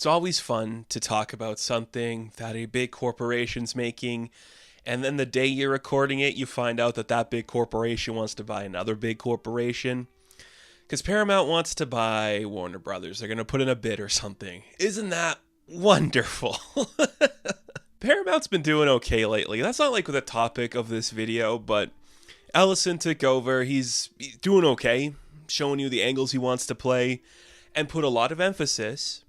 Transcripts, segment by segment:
It's always fun to talk about something that a big corporation's making, and then the day you're recording it, you find out that that big corporation wants to buy another big corporation. Because Paramount wants to buy Warner Brothers. They're going to put in a bid or something. Isn't that wonderful? Paramount's been doing okay lately. That's not like the topic of this video, but Ellison took over. He's doing okay, showing you the angles he wants to play, and put a lot of emphasis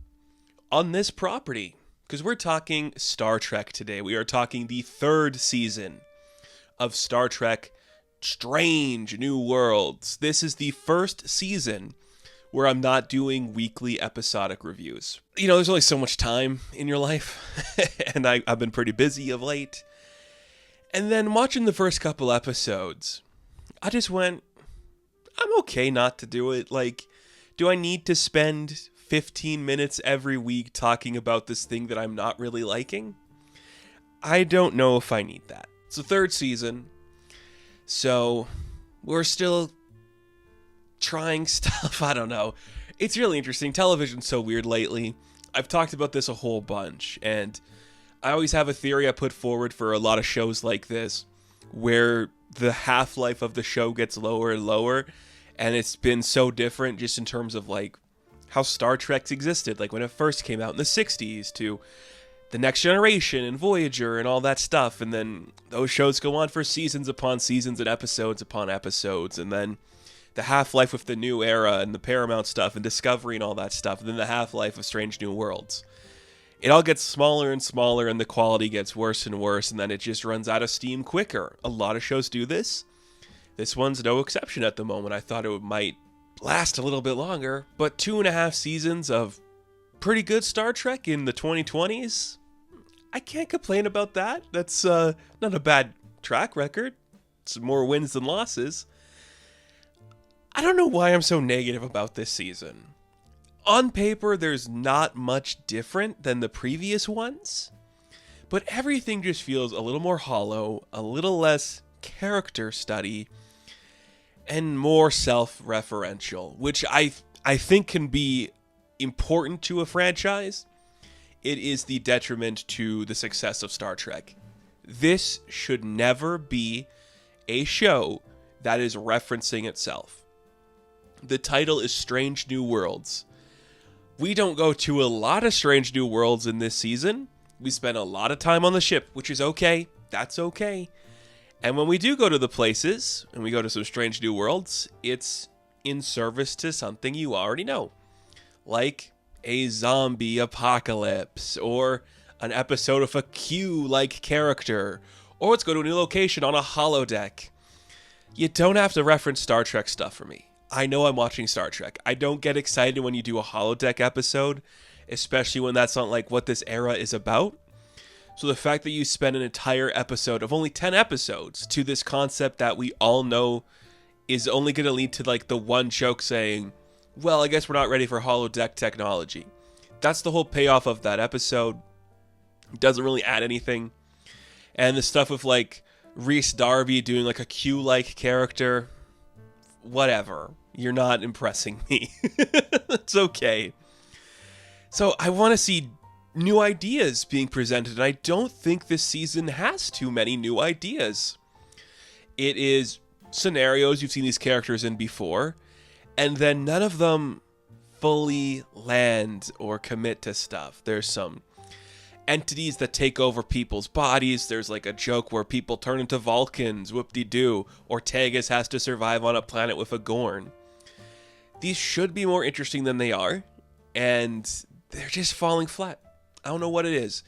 on this property. Because we're talking Star Trek today. We are talking the third season of Star Trek Strange New Worlds. This is the first season where I'm not doing weekly episodic reviews. You know, there's only so much time in your life, and I've been pretty busy of late. And then watching the first couple episodes, I just went, I'm okay not to do it. Like, do I need to spend 15 minutes every week talking about this thing that I'm not really liking? I don't know if I need that. It's the third season, so we're still trying stuff. I don't know. It's really interesting. Television's so weird lately. I've talked about this a whole bunch, and I always have a theory I put forward for a lot of shows like this, where the half-life of the show gets lower and lower, and it's been so different just in terms of like how Star Trek's existed, like when it first came out in the 60s, to The Next Generation and Voyager and all that stuff, and then those shows go on for seasons upon seasons and episodes upon episodes, and then the half-life with the new era and the Paramount stuff and Discovery and all that stuff, and then the half-life of Strange New Worlds. It all gets smaller and smaller, and the quality gets worse and worse, and then it just runs out of steam quicker. A lot of shows do this. This one's no exception at the moment. I thought it might last a little bit longer, but 2.5 seasons of pretty good Star Trek in the 2020s, I can't complain about that. That's not a bad track record. It's more wins than losses. I don't know why I'm so negative about this season. On paper, there's not much different than the previous ones, but everything just feels a little more hollow, a little less character study, and more self-referential, which I think can be important to a franchise. It is the detriment to the success of Star Trek. This should never be a show that is referencing itself. The title is Strange New Worlds. We don't go to a lot of Strange New Worlds in this season. We spend a lot of time on the ship, which is okay. That's okay. And when we do go to the places, and we go to some Strange New Worlds, it's in service to something you already know. Like a zombie apocalypse, or an episode of a Q-like character, or let's go to a new location on a holodeck. You don't have to reference Star Trek stuff for me. I know I'm watching Star Trek. I don't get excited when you do a holodeck episode, especially when that's not like what this era is about. So the fact that you spend an entire episode of only 10 episodes to this concept that we all know is only going to lead to like the one joke saying, well, I guess we're not ready for holodeck technology. That's the whole payoff of that episode. It doesn't really add anything. And the stuff with like Rhys Darby doing like a Q-like character, whatever. You're not impressing me. It's okay. So I want to see new ideas being presented, and I don't think this season has too many new ideas. It is scenarios you've seen these characters in before, and then none of them fully land or commit to stuff. There's some entities that take over people's bodies. There's like a joke where people turn into Vulcans, whoop-de-doo. Ortegas has to survive on a planet with a Gorn. These should be more interesting than they are, and they're just falling flat. I don't know what it is.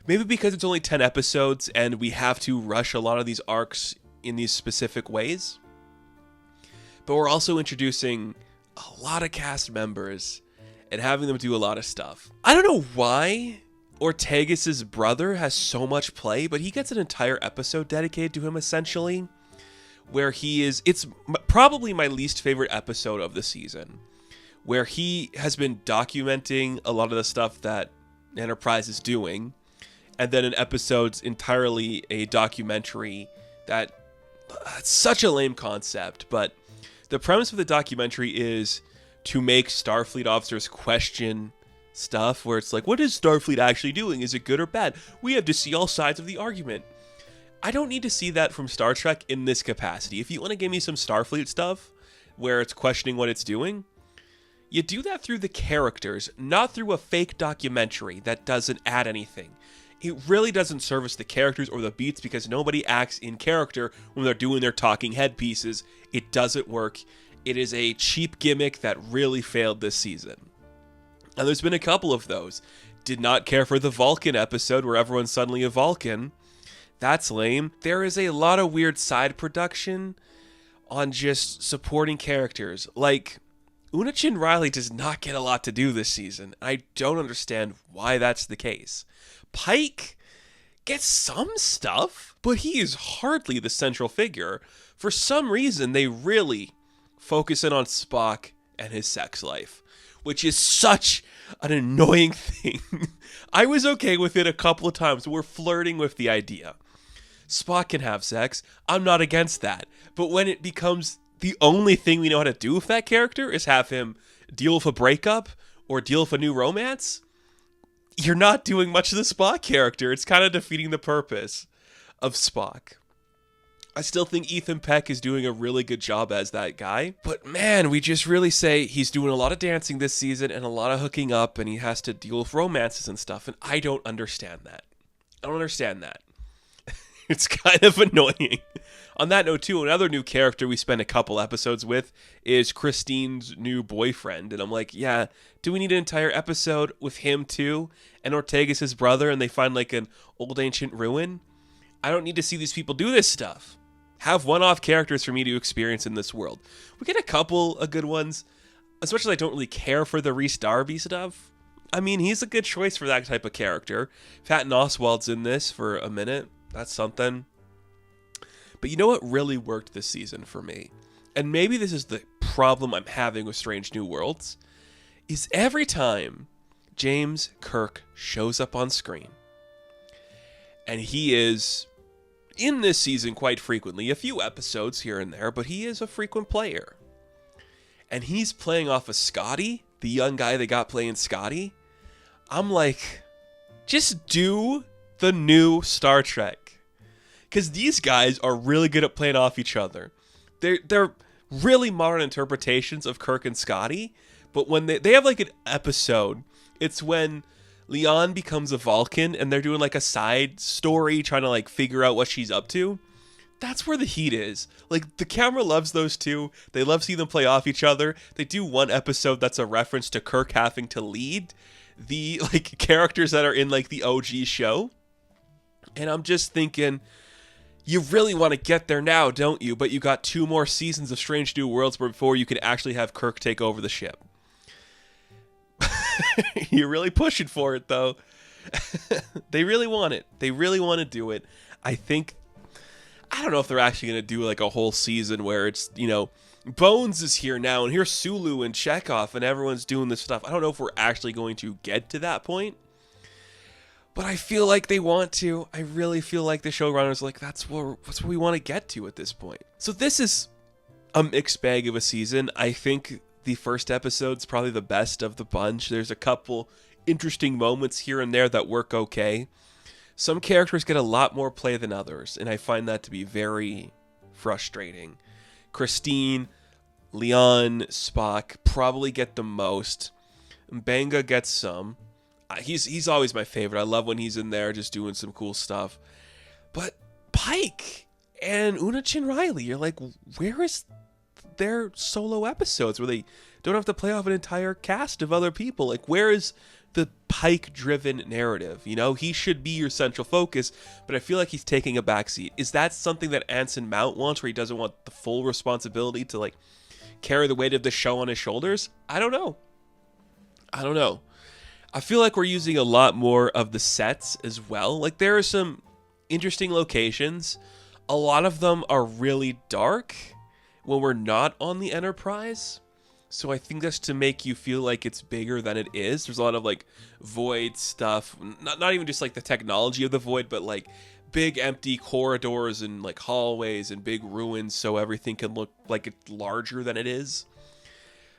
Maybe because it's only 10 episodes and we have to rush a lot of these arcs in these specific ways. But we're also introducing a lot of cast members and having them do a lot of stuff. I don't know why Ortegas' brother has so much play, but he gets an entire episode dedicated to him essentially, where it's probably my least favorite episode of the season, where he has been documenting a lot of the stuff that Enterprise is doing, and then an episode's entirely a documentary that it's such a lame concept, but the premise of the documentary is to make Starfleet officers question stuff where it's like, what is Starfleet actually doing? Is it good or bad? We have to see all sides of the argument. I don't need to see that from Star Trek in this capacity. If you want to give me some Starfleet stuff where it's questioning what it's doing, you do that through the characters, not through a fake documentary that doesn't add anything. It really doesn't service the characters or the beats because nobody acts in character when they're doing their talking head pieces. It doesn't work. It is a cheap gimmick that really failed this season. And there's been a couple of those. Did not care for the Vulcan episode where everyone's suddenly a Vulcan. That's lame. There is a lot of weird side production on just supporting characters. Like, Una Chin Riley does not get a lot to do this season. I don't understand why that's the case. Pike gets some stuff, but he is hardly the central figure. For some reason, they really focus in on Spock and his sex life, which is such an annoying thing. I was okay with it a couple of times. We're flirting with the idea. Spock can have sex. I'm not against that. But when it becomes the only thing we know how to do with that character is have him deal with a breakup or deal with a new romance, you're not doing much of the Spock character. It's kind of defeating the purpose of Spock. I still think Ethan Peck is doing a really good job as that guy. But man, we just really say he's doing a lot of dancing this season and a lot of hooking up and he has to deal with romances and stuff. And I don't understand that. I don't understand that. It's kind of annoying. On that note, too, another new character we spent a couple episodes with is Christine's new boyfriend. And I'm like, yeah, do we need an entire episode with him, too? And Ortega's his brother, and they find, like, an old ancient ruin? I don't need to see these people do this stuff. Have one-off characters for me to experience in this world. We get a couple of good ones, as much as I don't really care for the Rhys Darby stuff. I mean, he's a good choice for that type of character. Patton Oswalt's in this for a minute. That's something. But you know what really worked this season for me? And maybe this is the problem I'm having with Strange New Worlds, is every time James Kirk shows up on screen, and he is in this season quite frequently, a few episodes here and there, but he is a frequent player. And he's playing off of Scotty, the young guy they got playing Scotty. I'm like, just do the new Star Trek. Because these guys are really good at playing off each other. They're really modern interpretations of Kirk and Scotty. But when they have like an episode, it's when Leon becomes a Vulcan and they're doing like a side story trying to like figure out what she's up to. That's where the heat is. Like, the camera loves those two. They love seeing them play off each other. They do one episode that's a reference to Kirk having to lead the like characters that are in like the OG show. And I'm just thinking, you really want to get there now, don't you? But you got 2 more seasons of Strange New Worlds before you can actually have Kirk take over the ship. You're really pushing for it, though. They really want it. They really want to do it. I don't know if they're actually going to do like a whole season where it's, you know, Bones is here now, and here's Sulu and Chekhov, and everyone's doing this stuff. I don't know if we're actually going to get to that point. But I feel like they want to. I really feel like the showrunners like, that's what we want to get to at this point. So this is a mixed bag of a season. I think the first episode's probably the best of the bunch. There's a couple interesting moments here and there that work okay. Some characters get a lot more play than others, and I find that to be very frustrating. Christine, Leon, Spock probably get the most. Benga gets some. He's always my favorite. I love when he's in there just doing some cool stuff. But Pike and Una Chin Riley, you're like, where is their solo episodes where they don't have to play off an entire cast of other people? Like, where is the Pike-driven narrative? You know, he should be your central focus, but I feel like he's taking a backseat. Is that something that Anson Mount wants, where he doesn't want the full responsibility to, like, carry the weight of the show on his shoulders? I don't know. I feel like we're using a lot more of the sets as well. Like, there are some interesting locations. A lot of them are really dark when we're not on the Enterprise. So I think that's to make you feel like it's bigger than it is. There's a lot of, like, void stuff. Not even just, like, the technology of the void, but, like, big empty corridors and, like, hallways and big ruins so everything can look like it's larger than it is.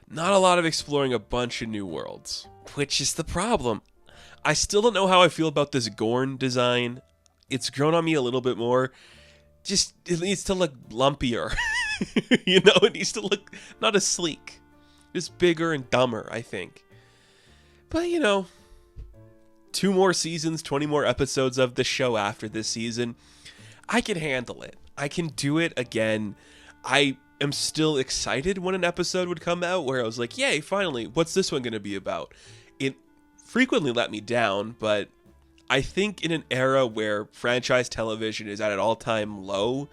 Not a lot of exploring a bunch of new worlds. which is the problem. I still don't know how I feel about this Gorn design. It's grown on me a little bit more. Just, it needs to look lumpier. You know, it needs to look not as sleek. Just bigger and dumber, I think. But, you know, 2 more seasons, 20 more episodes of the show after this season. I can handle it. I can do it again. I am still excited when an episode would come out where I was like, yay, finally, what's this one going to be about? It frequently let me down, but I think in an era where franchise television is at an all-time low,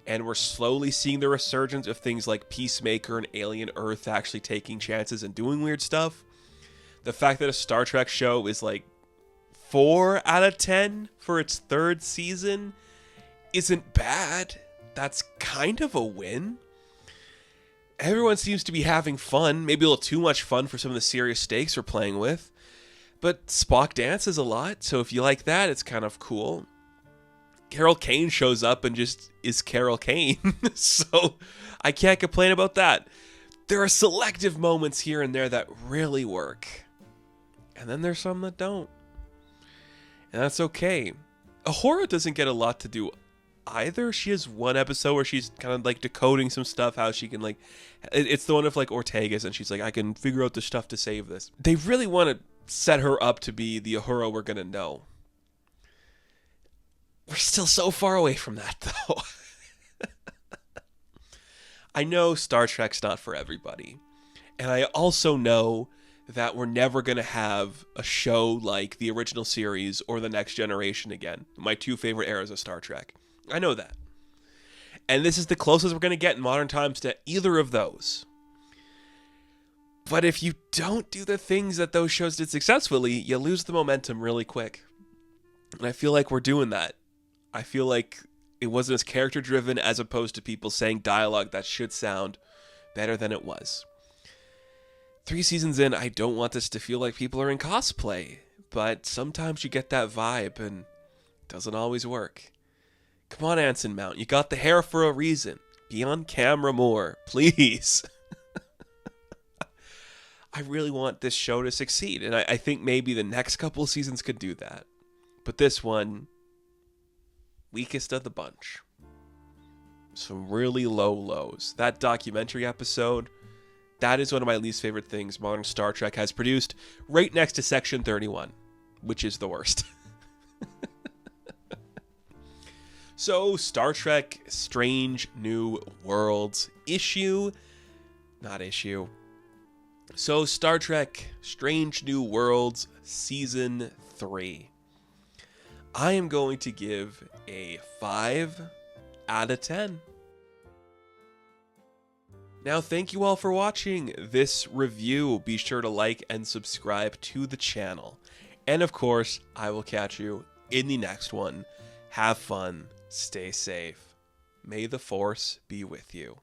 and we're slowly seeing the resurgence of things like Peacemaker and Alien Earth actually taking chances and doing weird stuff, the fact that a Star Trek show is like 4 out of 10 for its 3rd season isn't bad. That's kind of a win. Everyone seems to be having fun, maybe a little too much fun for some of the serious stakes we're playing with. But Spock dances a lot, so if you like that, it's kind of cool. Carol Kane shows up and just is Carol Kane, so I can't complain about that. There are selective moments here and there that really work, and then there's some that don't. And that's okay. Ahura doesn't get a lot to do either. She has one episode where she's kind of like decoding some stuff, how she can like, it's the one of like Ortega's, and she's like, I can figure out the stuff to save this. They really want to set her up to be the Ahura we're gonna know. We're still so far away from that, though. I know Star Trek's not for everybody. And I also know that we're never going to have a show like the original series or the Next Generation again. My 2 favorite eras of Star Trek. I know that. And this is the closest we're going to get in modern times to either of those. But if you don't do the things that those shows did successfully, you lose the momentum really quick. And I feel like we're doing that. I feel like it wasn't as character driven as opposed to people saying dialogue that should sound better than it was. 3 seasons in, I don't want this to feel like people are in cosplay, but sometimes you get that vibe and it doesn't always work. Come on, Anson Mount, you got the hair for a reason. Be on camera more, please. I really want this show to succeed, and I think maybe the next couple of seasons could do that. But this one, weakest of the bunch. Some really low lows. That documentary episode, that is one of my least favorite things modern Star Trek has produced, right next to Section 31, which is the worst. So, Star Trek Strange New Worlds So, Star Trek Strange New Worlds Season 3. I am going to give a 5 out of 10. Now, thank you all for watching this review. Be sure to like and subscribe to the channel. And of course, I will catch you in the next one. Have fun. Stay safe. May the Force be with you.